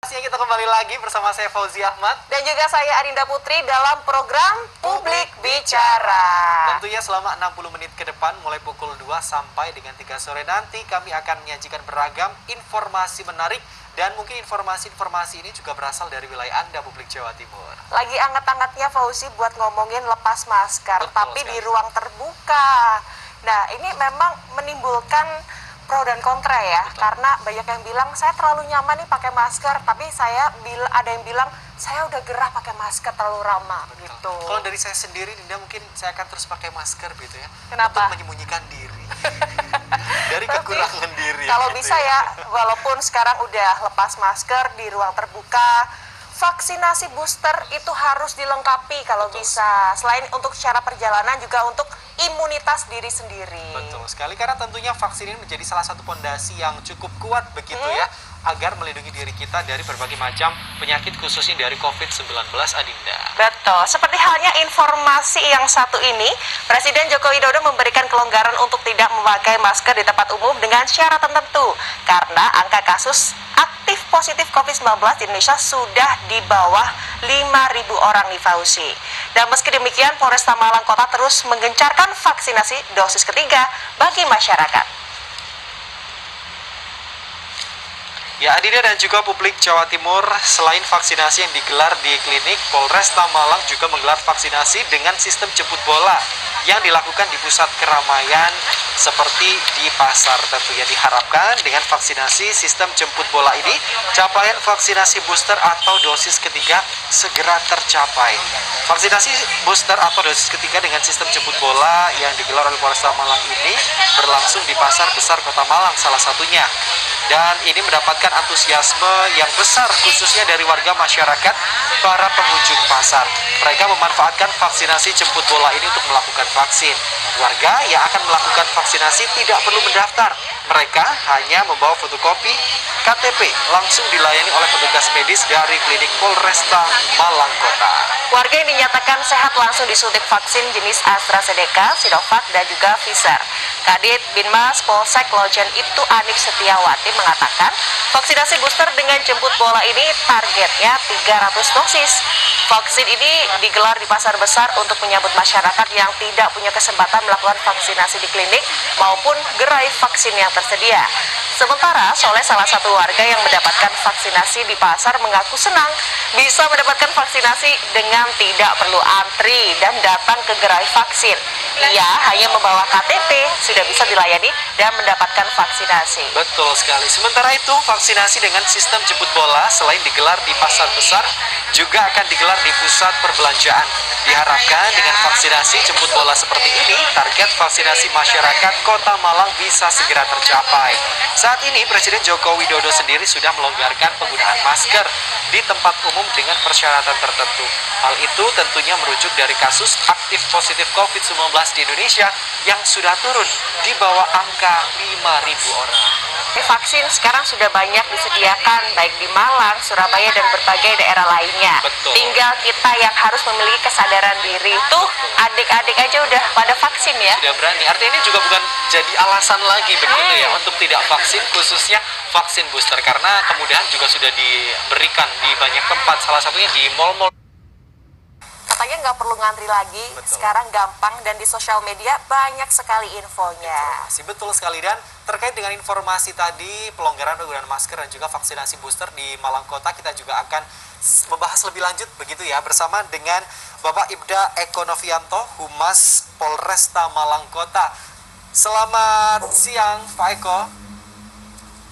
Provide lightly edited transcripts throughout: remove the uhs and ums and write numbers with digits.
Kita kembali lagi bersama saya Fauzi Ahmad dan juga saya Arinda Putri dalam program Publik Bicara. Tentunya selama 60 menit ke depan mulai pukul 2 sampai dengan 3 sore nanti kami akan menyajikan beragam informasi menarik. Dan mungkin informasi-informasi ini juga berasal dari wilayah Anda, Publik Jawa Timur. Lagi anget-angetnya Fauzi buat ngomongin lepas masker, Betul tapi sekali. di ruang terbuka. Nah, ini memang menimbulkan pro dan kontra ya. Betul. Karena banyak yang bilang saya terlalu nyaman nih pakai masker, tapi ada yang bilang saya udah gerah pakai masker terlalu lama gitu. Kalau dari saya sendiri, Dinda, mungkin saya akan terus pakai masker gitu ya. Kenapa? Untuk menyembunyikan diri dari Tapi, kekurangan diri. Kalau gitu bisa ya, walaupun sekarang udah lepas masker di ruang terbuka, vaksinasi booster itu harus dilengkapi kalau Betul. bisa. Selain untuk secara perjalanan juga untuk imunitas diri sendiri. Betul sekali, karena tentunya vaksin ini menjadi salah satu fondasi yang cukup kuat begitu ya, agar melindungi diri kita dari berbagai macam penyakit khususnya dari COVID-19, Adinda. Betul, seperti halnya informasi yang satu ini, Presiden Joko Widodo memberikan kelonggaran untuk tidak memakai masker di tempat umum dengan syarat tertentu, karena angka kasus aktif positif COVID-19 di Indonesia sudah di bawah 5.000 orang nih Fauzi. Dan meski demikian, Polresta Malang Kota terus menggencarkan vaksinasi dosis ketiga bagi masyarakat. Ya, Adinda dan juga Publik Jawa Timur, selain vaksinasi yang digelar di klinik, Polresta Malang juga menggelar vaksinasi dengan sistem jemput bola yang dilakukan di pusat keramaian seperti di pasar. Tentunya diharapkan dengan vaksinasi sistem jemput bola ini, capaian vaksinasi booster atau dosis ketiga segera tercapai. Vaksinasi booster atau dosis ketiga dengan sistem jemput bola yang digelar oleh Polresta Malang ini berlangsung di Pasar Besar Kota Malang salah satunya. Dan ini mendapatkan antusiasme yang besar khususnya dari warga masyarakat, para pengunjung pasar. Mereka memanfaatkan vaksinasi jemput bola ini untuk melakukan vaksin. Warga yang akan melakukan vaksinasi tidak perlu mendaftar. Mereka hanya membawa fotokopi KTP, langsung dilayani oleh petugas medis dari klinik Polresta Malang Kota. Warga yang dinyatakan sehat langsung disuntik vaksin jenis AstraZeneca, Sinovac, dan juga Pfizer. Kadit Binmas Polsek Lojen Ibtu Anik Setiawati mengatakan vaksinasi booster dengan jemput bola ini targetnya 300 dosis. Vaksin ini digelar di pasar besar untuk menyambut masyarakat yang tidak punya kesempatan melakukan vaksinasi di klinik maupun gerai vaksin yang tersedia. Sementara Soleh, salah satu warga yang mendapatkan vaksinasi di pasar, mengaku senang bisa mendapatkan vaksinasi dengan tidak perlu antri dan datang ke gerai vaksin. Ia hanya membawa KTP, sudah bisa dilayani dan mendapatkan vaksinasi. Betul sekali. Sementara itu, vaksinasi dengan sistem jemput bola selain digelar di pasar besar, juga akan digelar di pusat perbelanjaan. Diharapkan dengan vaksinasi jemput bola seperti ini, target vaksinasi masyarakat Kota Malang bisa segera tercapai. Saat ini, Presiden Joko Widodo sendiri sudah melonggarkan penggunaan masker di tempat umum dengan persyaratan tertentu. Hal itu tentunya merujuk dari kasus aktif positif COVID-19 di Indonesia yang sudah turun di bawah angka 5.000 orang. Vaksin sekarang sudah banyak disediakan baik di Malang, Surabaya, dan berbagai daerah lainnya. Betul. Tinggal kita yang harus memiliki kesadaran diri. Tuh, adik-adik aja udah pada vaksin ya. Tidak berani. Artinya ini juga bukan jadi alasan lagi begitu ya untuk tidak vaksin, khususnya vaksin booster, karena kemudahan juga sudah diberikan di banyak tempat, salah satunya di mal-mal. Katanya nggak perlu ngantri lagi, Betul. sekarang gampang dan di sosial media banyak sekali infonya. Betul sekali. Dan terkait dengan informasi tadi, pelonggaran penggunaan masker dan juga vaksinasi booster di Malang Kota, kita juga akan membahas lebih lanjut begitu ya bersama dengan Bapak Ibda Eko Novianto, Humas Polresta Malang Kota. Selamat siang, Pak Eko.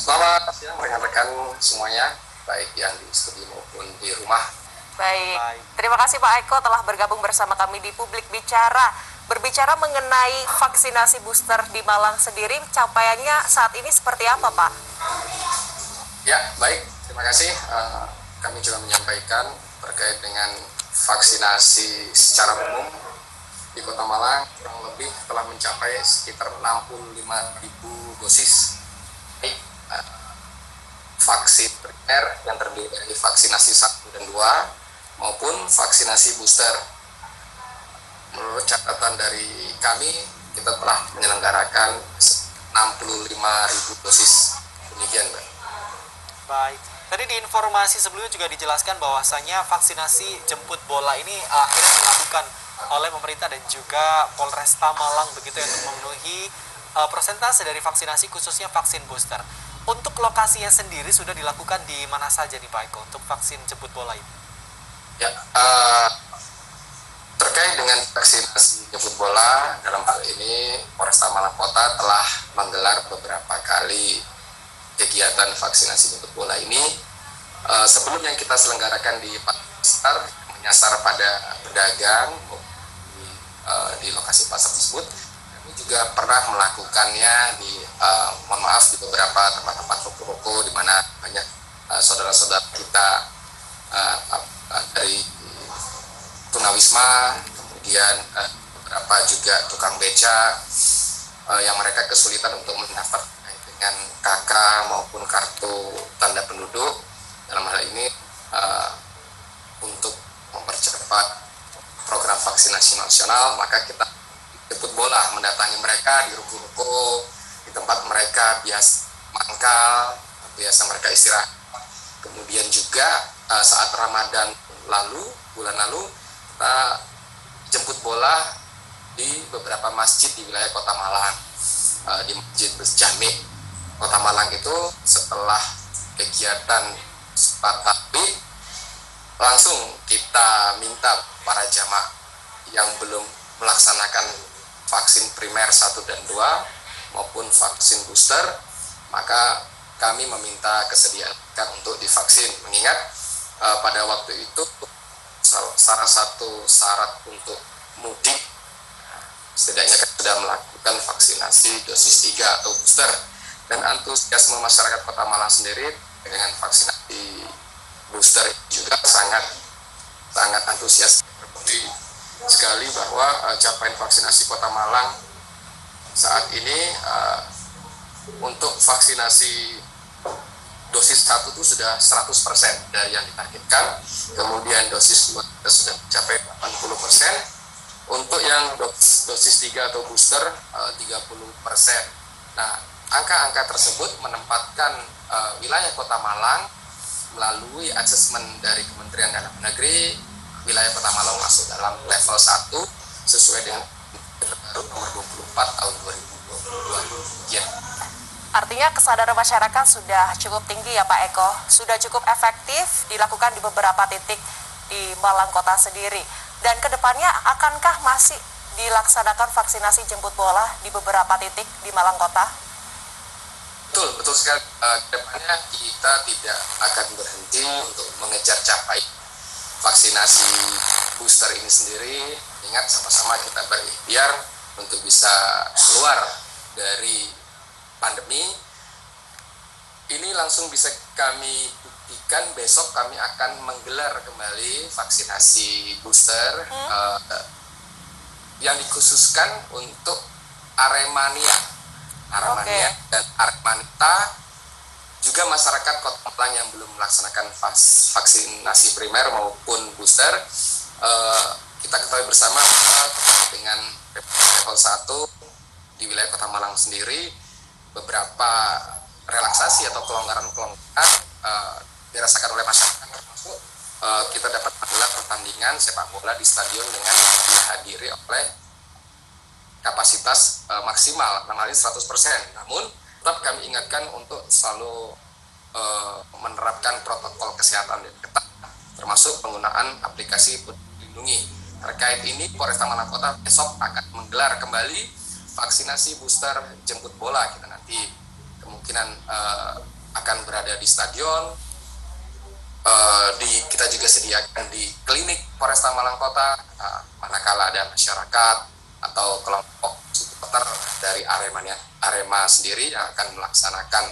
Selamat siang rekan-rekan semuanya, baik yang di studio maupun di rumah. Baik, terima kasih Pak Eko telah bergabung bersama kami di Publik Bicara. Berbicara mengenai vaksinasi booster di Malang sendiri, capaiannya saat ini seperti apa Pak? Ya, baik, terima kasih. Kami juga menyampaikan terkait dengan vaksinasi secara umum di Kota Malang, kurang lebih telah mencapai sekitar 65.000 dosis. Baik, vaksin primer yang terdiri dari vaksinasi 1 dan 2, maupun vaksinasi booster. Menurut catatan dari kami, kita telah menyelenggarakan 65.000 dosis. Demikian, Mbak. Baik. Tadi di informasi sebelumnya juga dijelaskan bahwasanya vaksinasi jemput bola ini akhirnya dilakukan oleh pemerintah dan juga Polresta Malang begitu ya, untuk memenuhi persentase dari vaksinasi khususnya vaksin booster. Untuk lokasinya sendiri sudah dilakukan di mana saja nih Pak Eko untuk vaksin jemput bola ini? Ya, terkait dengan vaksinasi jemput bola, dalam hal ini Polresta Malang Kota telah menggelar beberapa kali kegiatan vaksinasi jemput bola ini. Sebelum yang kita selenggarakan di pasar, menyasar pada pedagang di lokasi pasar tersebut, kami juga pernah melakukannya di mohon maaf, di beberapa tempat-tempat ruko-ruko di mana banyak saudara-saudara kita dari tunawisma, kemudian beberapa juga tukang beca yang mereka kesulitan untuk mendaftar dengan KK maupun kartu tanda penduduk. Dalam hal ini untuk mempercepat program vaksinasi nasional, maka kita jemput bola mendatangi mereka di ruko-ruko, di tempat mereka biasa mangkal, biasa mereka istirahat. Kemudian juga saat Ramadan bulan lalu, kita jemput bola di beberapa masjid di wilayah Kota Malang. Di Masjid Jami Kota Malang itu, setelah kegiatan sholat tarawih, langsung kita minta para jamaah yang belum melaksanakan vaksin primer 1 dan 2 maupun vaksin booster, maka kami meminta kesediaan untuk divaksin, mengingat pada waktu itu salah satu syarat untuk mudik setidaknya kan sudah melakukan vaksinasi dosis 3 atau booster, dan antusiasme masyarakat Kota Malang sendiri dengan vaksinasi booster juga sangat antusias. Terbukti sekali bahwa capaian vaksinasi Kota Malang saat ini untuk vaksinasi dosis 1 itu sudah 100% dari yang ditargetkan, kemudian dosis 2 sudah mencapai 80%, untuk yang dosis 3 atau booster 30%. Nah, angka-angka tersebut menempatkan wilayah Kota Malang melalui asesmen dari Kementerian Dalam Negeri, wilayah Kota Malang masuk dalam level 1 sesuai dengan baru nomor 24 tahun 2022. Ya. Artinya kesadaran masyarakat sudah cukup tinggi ya Pak Eko, sudah cukup efektif dilakukan di beberapa titik di Malang Kota sendiri. Dan kedepannya akankah masih dilaksanakan vaksinasi jemput bola di beberapa titik di Malang Kota? Betul sekali. Kedepannya kita tidak akan berhenti untuk mengejar capai vaksinasi booster ini sendiri. Ingat, sama-sama kita berikhtiar untuk bisa keluar dari pandemi. Ini langsung bisa kami buktikan, besok kami akan menggelar kembali vaksinasi booster yang dikhususkan untuk Aremania dan Aremanita, juga masyarakat Kota Malang yang belum melaksanakan vaksinasi primer maupun booster. Kita ketahui bersama dengan level 1 di wilayah Kota Malang sendiri, beberapa relaksasi atau kelonggaran-kelonggaran dirasakan oleh masyarakat, termasuk kita dapat menggelar pertandingan sepak bola di stadion dengan dihadiri oleh kapasitas maksimal, namanya 100%. Namun tetap kami ingatkan untuk selalu menerapkan protokol kesehatan yang ketat, termasuk penggunaan aplikasi Peduli Lindungi. Terkait ini, Polresta Malang Kota besok akan menggelar kembali vaksinasi booster jemput bola. Kita nanti kemungkinan akan berada di stadion, kita juga sediakan di klinik Polresta Malang Kota, manakala ada masyarakat atau kelompok supporter dari Arema sendiri yang akan melaksanakan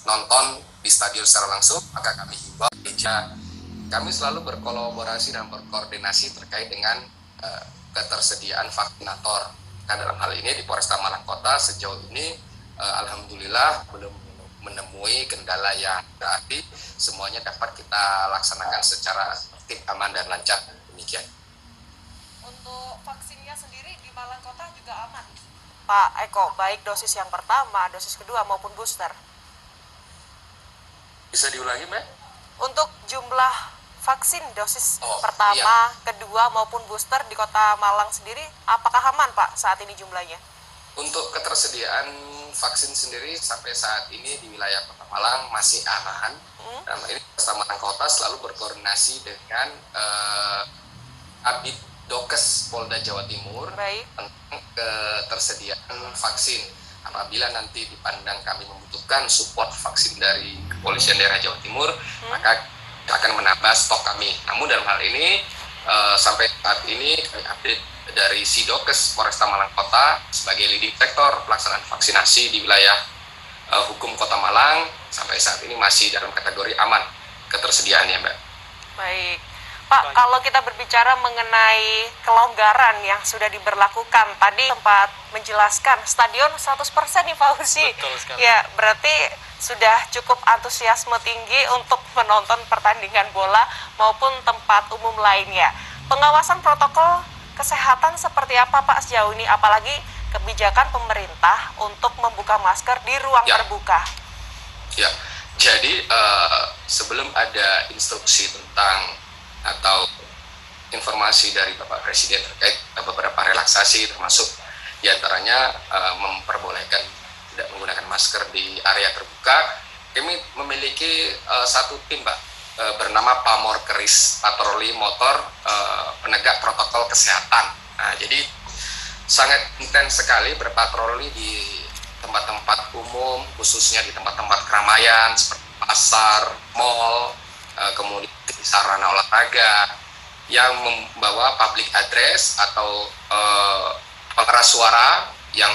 nonton di stadion secara langsung, maka kami himbau kami selalu berkolaborasi dan berkoordinasi terkait dengan ketersediaan vaksinator. Nah, dalam hal ini di Polresta Malang Kota sejauh ini alhamdulillah belum menemui kendala yang berarti, semuanya dapat kita laksanakan secara tertib, aman dan lancar. Demikian. Untuk vaksinnya sendiri di Malang Kota juga aman, Pak Eko, baik dosis yang pertama, dosis kedua maupun booster. Bisa diulangi, Mbak? Untuk jumlah vaksin dosis Oh, pertama, kedua maupun booster di Kota Malang sendiri, apakah aman Pak saat ini jumlahnya? Untuk ketersediaan vaksin sendiri sampai saat ini di wilayah Kota Malang masih aman. Dan ini Kota Malang Kota selalu berkoordinasi dengan Kabid Dokes Polda Jawa Timur Baik. tentang ketersediaan vaksin. Apabila nanti dipandang kami membutuhkan support vaksin dari Kepolisian Daerah Jawa Timur, maka kita akan menambah stok kami. Namun dalam hal ini sampai saat ini kami update dari Sidokes Polresta Malang Kota sebagai leading sektor pelaksanaan vaksinasi di wilayah hukum Kota Malang sampai saat ini masih dalam kategori aman ketersediaannya, Mbak. Baik. Pak, kalau kita berbicara mengenai kelonggaran yang sudah diberlakukan, tadi sempat menjelaskan stadion 100% nih Pak Usi. Betul sekali. Ya, berarti sudah cukup antusiasme tinggi untuk menonton pertandingan bola maupun tempat umum lainnya. Pengawasan protokol kesehatan seperti apa Pak sejauh ini, apalagi kebijakan pemerintah untuk membuka masker di ruang terbuka? Ya, jadi sebelum ada instruksi tentang atau informasi dari Bapak Presiden terkait beberapa relaksasi termasuk diantaranya memperbolehkan tidak menggunakan masker di area terbuka, kami memiliki satu tim Pak bernama Pamor Keris, patroli motor penegak protokol kesehatan. Nah, jadi sangat intens sekali berpatroli di tempat-tempat umum, khususnya di tempat-tempat keramaian seperti pasar, mal, kemudian di sarana olahraga yang membawa public address atau pengeras suara yang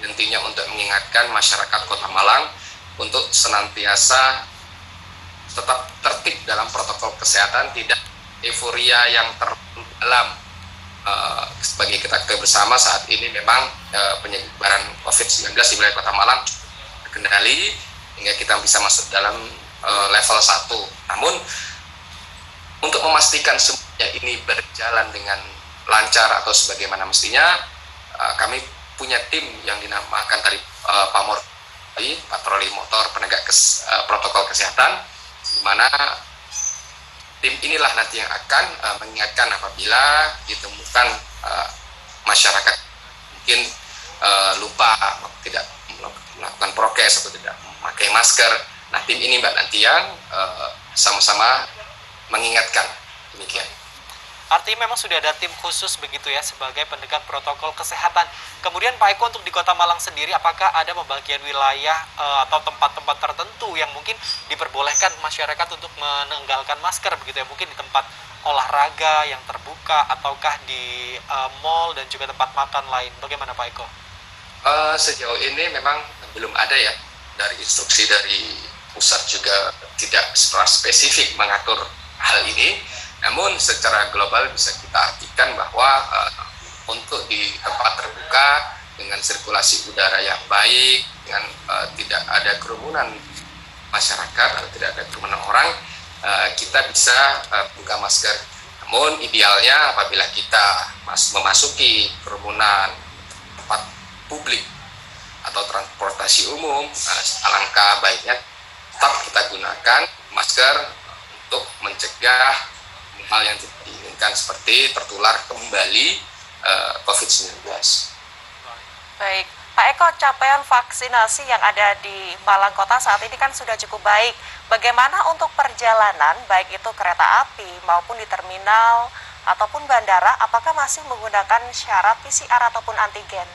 intinya untuk mengingatkan masyarakat Kota Malang untuk senantiasa tetap tertib dalam protokol kesehatan, tidak euforia yang terdalam. Sebagai kita ketahui bersama saat ini memang penyebaran COVID-19 di wilayah Kota Malang terkendali hingga kita bisa masuk dalam level 1. Namun untuk memastikan semuanya ini berjalan dengan lancar atau sebagaimana mestinya, kami punya tim yang dinamakan tadi Pamor, patroli motor penegak protokol kesehatan, di mana tim inilah nanti yang akan mengingatkan apabila ditemukan masyarakat mungkin lupa tidak melakukan prokes atau tidak memakai masker. Nah, tim ini Mbak nanti yang sama-sama mengingatkan demikian. Artinya memang sudah ada tim khusus begitu ya sebagai penegak protokol kesehatan. Kemudian Pak Eko, untuk di Kota Malang sendiri apakah ada pembagian wilayah atau tempat-tempat tertentu yang mungkin diperbolehkan masyarakat untuk menenggalkan masker begitu ya, mungkin di tempat olahraga yang terbuka ataukah di mal dan juga tempat makan lain? Bagaimana Pak Eko? Sejauh ini memang belum ada ya, dari instruksi dari pusat juga tidak secara spesifik mengatur hal ini. Namun secara global bisa kita artikan bahwa untuk di tempat terbuka dengan sirkulasi udara yang baik, dengan tidak ada kerumunan masyarakat atau tidak ada kerumunan orang, kita bisa buka masker. Namun idealnya apabila kita memasuki kerumunan tempat publik atau transportasi umum, alangkah baiknya tetap kita gunakan masker untuk mencegah hal yang tidak diinginkan seperti tertular kembali COVID-19. Baik, Pak Eko, capaian vaksinasi yang ada di Malang Kota saat ini kan sudah cukup baik. Bagaimana untuk perjalanan, baik itu kereta api maupun di terminal ataupun bandara, apakah masih menggunakan syarat PCR ataupun antigen?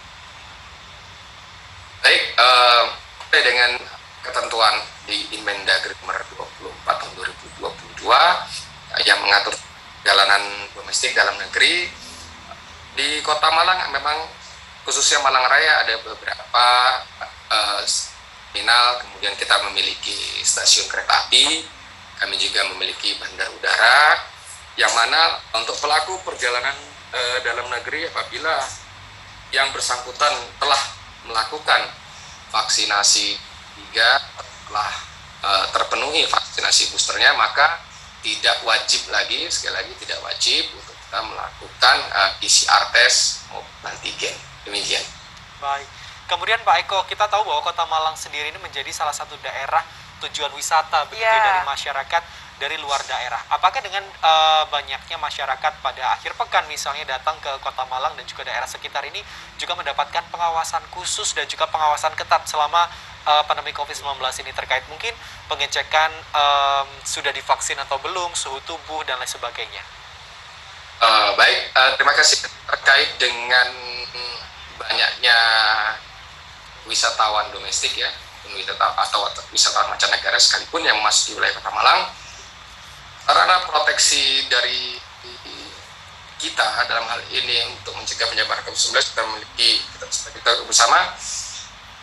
Baik, dengan ketentuan di Inmendagri nomor 24 tahun 2022 yang mengatur perjalanan domestik dalam negeri, di Kota Malang memang khususnya Malang Raya ada beberapa terminal, kemudian kita memiliki stasiun kereta api, kami juga memiliki bandar udara, yang mana untuk pelaku perjalanan dalam negeri apabila yang bersangkutan telah melakukan vaksinasi 3 telah terpenuhi vaksinasi boosternya, maka tidak wajib lagi, sekali lagi tidak wajib untuk kita melakukan PCR test maupun antigen. Demikian. Baik. Kemudian Pak Eko, kita tahu bahwa Kota Malang sendiri ini menjadi salah satu daerah tujuan wisata begitu dari masyarakat dari luar daerah. Apakah dengan banyaknya masyarakat pada akhir pekan misalnya datang ke Kota Malang dan juga daerah sekitar ini juga mendapatkan pengawasan khusus dan juga pengawasan ketat selama pandemi COVID-19 ini, terkait mungkin pengecekan sudah divaksin atau belum, suhu tubuh, dan lain sebagainya? Baik, terima kasih. Terkait dengan banyaknya wisatawan domestik ya, atau wisatawan mancanegara sekalipun yang masuk di wilayah Kota Malang, sarana proteksi dari kita dalam hal ini untuk mencegah penyebaran COVID-19, kita memiliki kita bersama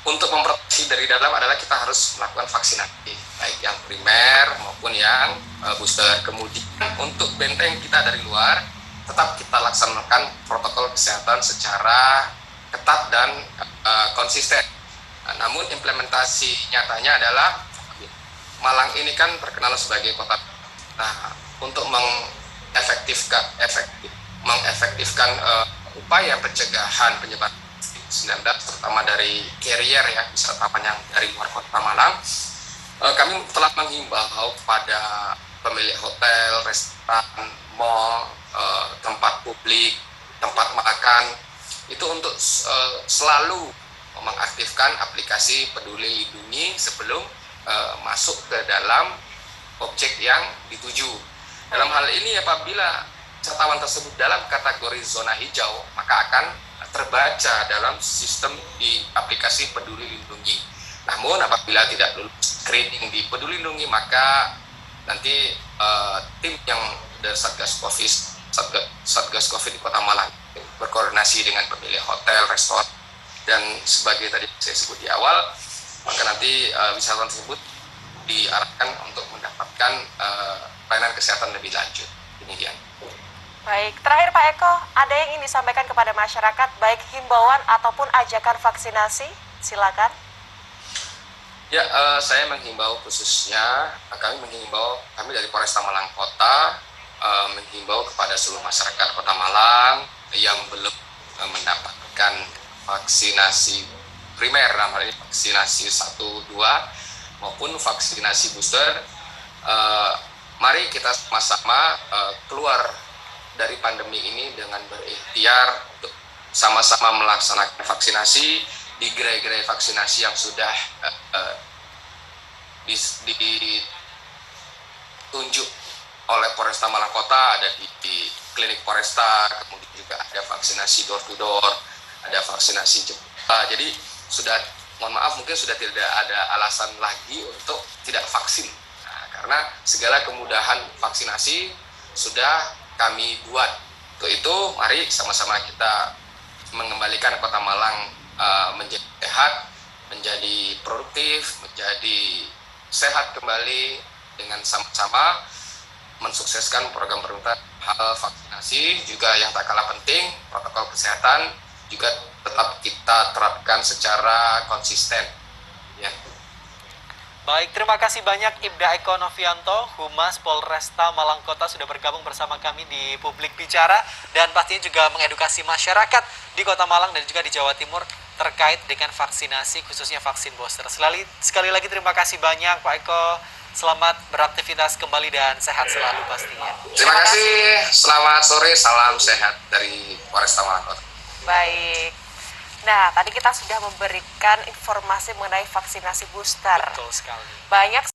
untuk memproteksi dari dalam adalah kita harus melakukan vaksinasi, baik yang primer maupun yang booster. Kemudian untuk benteng kita dari luar, tetap kita laksanakan protokol kesehatan secara ketat dan konsisten. Namun implementasi nyatanya adalah Malang ini kan terkenal sebagai kota. Nah, untuk mengefektifkan upaya pencegahan penyebaran COVID-19 terutama dari carrier ya, wisatawan yang dari luar Kota Malang, kami telah menghimbau kepada pemilik hotel, restoran, mall, tempat publik, tempat makan itu untuk selalu mengaktifkan aplikasi Peduli Lindungi sebelum masuk ke dalam objek yang dituju. Dalam hal ini apabila wisatawan tersebut dalam kategori zona hijau, maka akan terbaca dalam sistem di aplikasi Peduli Lindungi. Namun apabila tidak lulus screening di Peduli Lindungi, maka nanti tim yang dari Satgas COVID di Kota Malang berkoordinasi dengan pemilik hotel, restoran, dan sebagai tadi saya sebut di awal, maka nanti wisatawan tersebut diarahkan untuk mendapatkan pelayanan kesehatan lebih lanjut. Demikian. Baik, terakhir Pak Eko, ada yang ingin disampaikan kepada masyarakat, baik himbauan ataupun ajakan vaksinasi? Silakan. Ya, saya menghimbau khususnya, kami dari Polresta Malang Kota menghimbau kepada seluruh masyarakat Kota Malang yang belum mendapatkan vaksinasi primer, dalam hal ini vaksinasi 1, 2 maupun vaksinasi booster. Mari kita sama-sama keluar dari pandemi ini dengan berikhtiar untuk sama-sama melaksanakan vaksinasi di gerai-gerai vaksinasi yang sudah ditunjuk oleh Polresta Malang Kota, ada di klinik Polresta, kemudian juga ada vaksinasi door to door, ada vaksinasi jemput. Jadi sudah, mohon maaf, mungkin sudah tidak ada alasan lagi untuk tidak vaksin. Nah, karena segala kemudahan vaksinasi sudah kami buat. Untuk itu, mari sama-sama kita mengembalikan Kota Malang menjadi sehat, menjadi produktif, menjadi sehat kembali dengan sama-sama mensukseskan program pemerintah hal vaksinasi. Juga yang tak kalah penting, protokol kesehatan juga tetap kita terapkan secara konsisten. Ya. Baik, terima kasih banyak Ibda Eko Novianto, Humas Polresta Malang Kota, sudah bergabung bersama kami di Publik Bicara dan pastinya juga mengedukasi masyarakat di Kota Malang dan juga di Jawa Timur terkait dengan vaksinasi, khususnya vaksin booster. Sekali lagi terima kasih banyak Pak Eko. Selamat beraktivitas kembali dan sehat selalu pastinya. Terima kasih, selamat sore, salam sehat dari Polresta Malang Kota. Baik. Nah, tadi kita sudah memberikan informasi mengenai vaksinasi booster. Betul sekali. Banyak